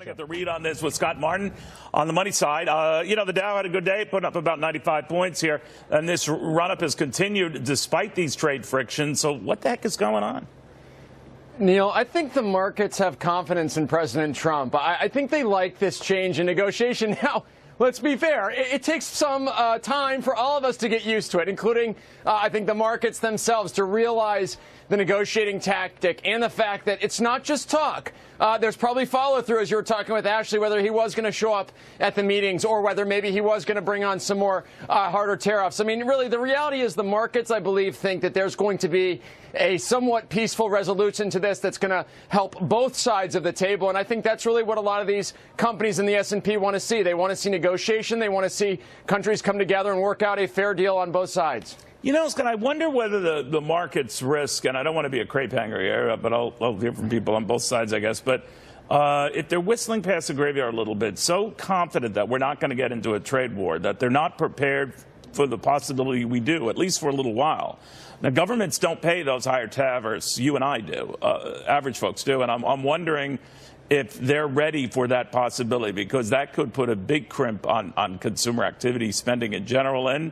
to get the read on this with Scott Martin on the money side. The Dow had a good day, putting up about 95 points here, and this run-up has continued despite these trade frictions. So what the heck is going on? Neil, I think the markets have confidence in President Trump. I think they like this change in negotiation. Now, let's be fair. It takes some time for all of us to get used to it, including, I think, the markets themselves to realize the negotiating tactic and the fact that it's not just talk. There's probably follow-through, as you were talking with Ashley, whether he was going to show up at the meetings or whether maybe he was going to bring on some more harder tariffs. I mean, really, the reality is the markets, I believe, think that there's going to be a somewhat peaceful resolution to this that's going to help both sides of the table. And I think that's really what a lot of these companies in the S&P want to see. They want to see negotiation. They want to see countries come together and work out a fair deal on both sides. You know, Scott, I wonder whether the market's risk, and I don't want to be a crepe hanger here, but I'll hear from people on both sides, I guess, but if they're whistling past the graveyard a little bit, so confident that we're not going to get into a trade war, that they're not prepared for the possibility we do, at least for a little while. Now, governments don't pay those higher tariffs. You and I do. Average folks do. And I'm wondering if they're ready for that possibility, because that could put a big crimp on consumer activity, spending in general, and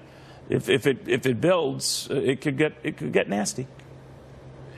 if it builds, it could get nasty.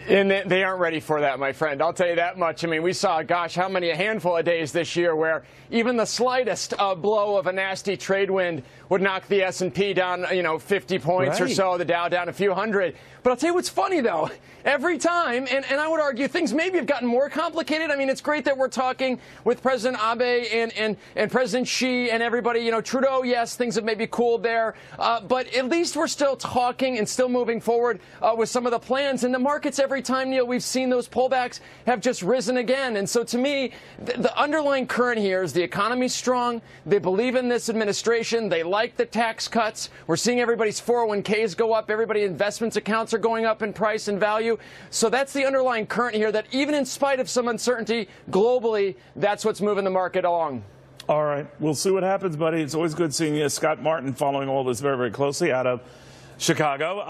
And they aren't ready for that, my friend. I'll tell you that much. I mean, we saw, gosh, a handful of days this year where even the slightest blow of a nasty trade wind would knock the S&P down, 50 points or so, the Dow down a few hundred. But I'll tell you what's funny, though. Every time, and I would argue things maybe have gotten more complicated. I mean, it's great that we're talking with President Abe and President Xi and everybody. Trudeau, yes, things have maybe cooled there. But at least we're still talking and still moving forward with some of the plans. And the markets, every time, Neil, we've seen those pullbacks have just risen again. And so to me, the underlying current here is the economy's strong. They believe in this administration. They like the tax cuts. We're seeing everybody's 401ks go up. Everybody's investments accounts are going up in price and value. So that's the underlying current here, that even in spite of some uncertainty globally, that's what's moving the market along. All right. We'll see what happens, buddy. It's always good seeing you. Scott Martin following all this very, very closely out of Chicago.